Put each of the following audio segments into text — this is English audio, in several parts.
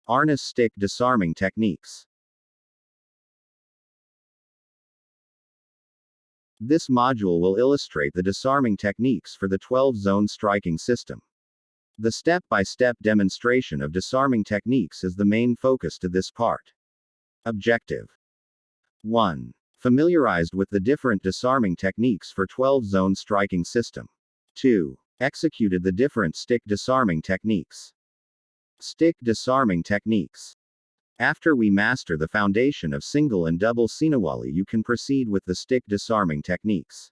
Arnis stick disarming techniques. This module will illustrate the disarming techniques for the 12-zone striking system. The step-by-step demonstration of disarming techniques is the main focus to this part. Objective 1. Familiarized with the different disarming techniques for 12-zone striking system. 2. Executed the different stick disarming techniques. Stick disarming techniques. After we master the foundation of single and double Sinawali, you can proceed with the stick disarming techniques.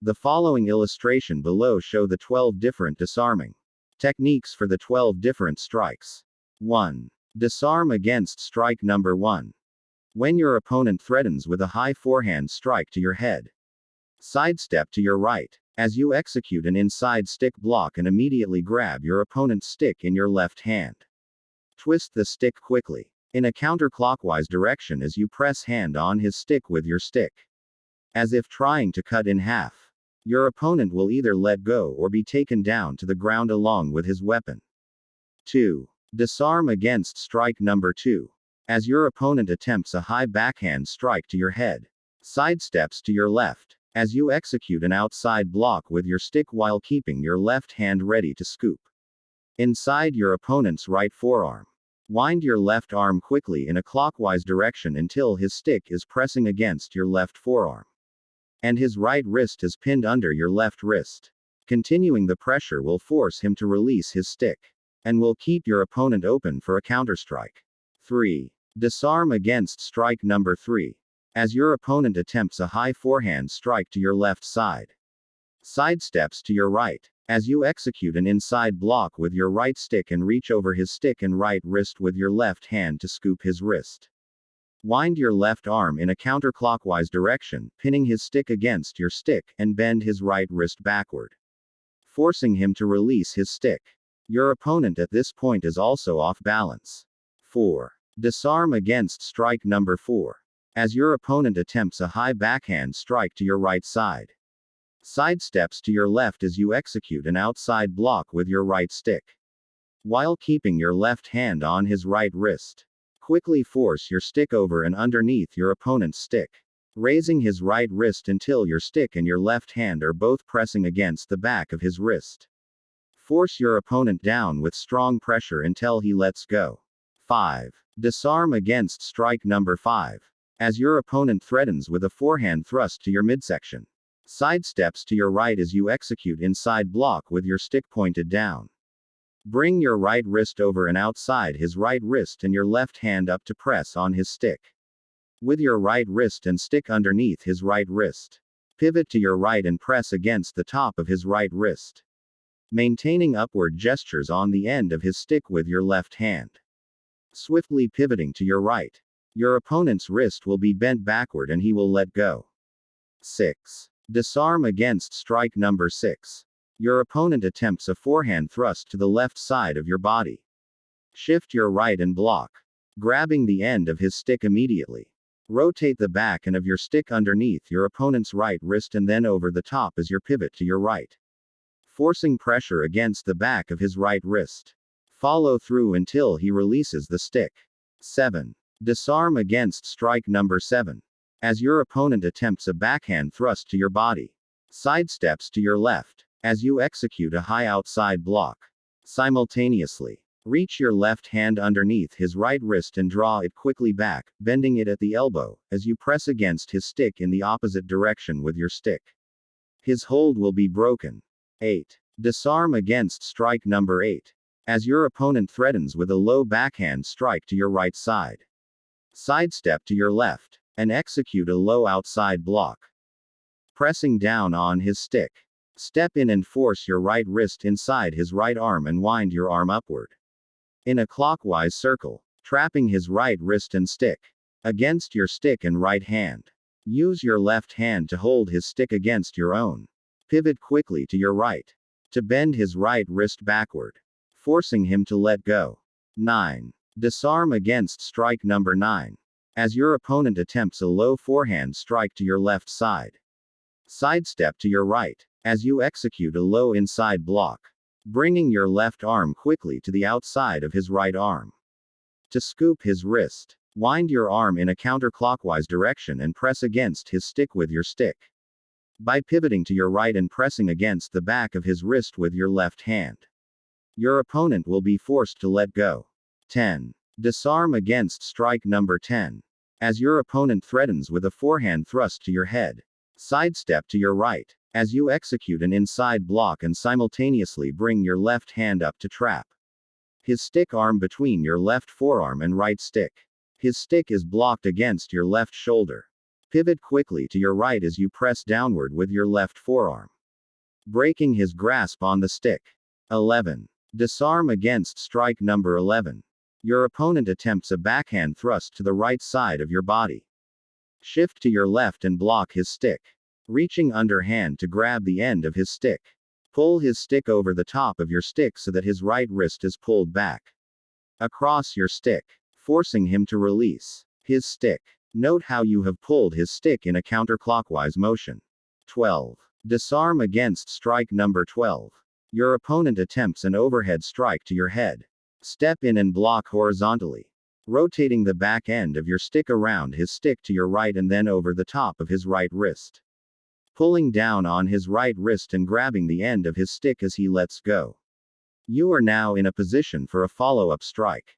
The following illustration below show the 12 different disarming techniques for the 12 different strikes. 1. Disarm against strike number 1. When your opponent threatens with a high forehand strike to your head, sidestep to your right, as you execute an inside stick block and immediately grab your opponent's stick in your left hand. Twist the stick quickly, in a counterclockwise direction as you press hand on his stick with your stick, as if trying to cut in half. Your opponent will either let go or be taken down to the ground along with his weapon. 2. Disarm against strike number 2. As your opponent attempts a high backhand strike to your head, sidesteps to your left, as you execute an outside block with your stick while keeping your left hand ready to scoop inside your opponent's right forearm. Wind your left arm quickly in a clockwise direction until his stick is pressing against your left forearm, and his right wrist is pinned under your left wrist. Continuing the pressure will force him to release his stick, and will keep your opponent open for a counterstrike. 3. Disarm against strike number 3. As your opponent attempts a high forehand strike to your left side, sidesteps to your right, as you execute an inside block with your right stick and reach over his stick and right wrist with your left hand to scoop his wrist. Wind your left arm in a counterclockwise direction, pinning his stick against your stick, and bend his right wrist backward, forcing him to release his stick. Your opponent at this point is also off balance. 4. Disarm against strike number 4. As your opponent attempts a high backhand strike to your right side, sidesteps to your left as you execute an outside block with your right stick, while keeping your left hand on his right wrist. Quickly force your stick over and underneath your opponent's stick, raising his right wrist until your stick and your left hand are both pressing against the back of his wrist. Force your opponent down with strong pressure until he lets go. 5. Disarm against strike number 5. As your opponent threatens with a forehand thrust to your midsection, sidesteps to your right as you execute inside block with your stick pointed down. Bring your right wrist over and outside his right wrist and your left hand up to press on his stick, with your right wrist and stick underneath his right wrist. Pivot to your right and press against the top of his right wrist, maintaining upward gestures on the end of his stick with your left hand. Swiftly pivoting to your right, your opponent's wrist will be bent backward and he will let go. 6. Disarm against strike number 6. Your opponent attempts a forehand thrust to the left side of your body. Shift your right and block, grabbing the end of his stick immediately. Rotate the back and of your stick underneath your opponent's right wrist and then over the top as your pivot to your right, forcing pressure against the back of his right wrist. Follow through until he releases the stick. 7. Disarm against strike number 7. As your opponent attempts a backhand thrust to your body, sidesteps to your left, as you execute a high outside block. Simultaneously, reach your left hand underneath his right wrist and draw it quickly back, bending it at the elbow, as you press against his stick in the opposite direction with your stick. His hold will be broken. 8. Disarm against strike number 8. As your opponent threatens with a low backhand strike to your right side, sidestep to your left, and execute a low outside block, pressing down on his stick. Step in and force your right wrist inside his right arm and wind your arm upward in a clockwise circle, trapping his right wrist and stick against your stick and right hand. Use your left hand to hold his stick against your own. Pivot quickly to your right, to bend his right wrist backward, forcing him to let go. 9. Disarm against strike number 9. As your opponent attempts a low forehand strike to your left side, sidestep to your right, as you execute a low inside block, bringing your left arm quickly to the outside of his right arm. To scoop his wrist, wind your arm in a counterclockwise direction and press against his stick with your stick. By pivoting to your right and pressing against the back of his wrist with your left hand, your opponent will be forced to let go. 10. Disarm against strike number 10. As your opponent threatens with a forehand thrust to your head, sidestep to your right, as you execute an inside block and simultaneously bring your left hand up to trap his stick arm between your left forearm and right stick. His stick is blocked against your left shoulder. Pivot quickly to your right as you press downward with your left forearm, breaking his grasp on the stick. 11. Disarm against strike number 11. Your opponent attempts a backhand thrust to the right side of your body. Shift to your left and block his stick, reaching underhand to grab the end of his stick. Pull his stick over the top of your stick so that his right wrist is pulled back across your stick, forcing him to release his stick. Note how you have pulled his stick in a counterclockwise motion. 12. Disarm against strike number 12. Your opponent attempts an overhead strike to your head. Step in and block horizontally, rotating the back end of your stick around his stick to your right and then over the top of his right wrist, pulling down on his right wrist and grabbing the end of his stick as he lets go. You are now in a position for a follow-up strike.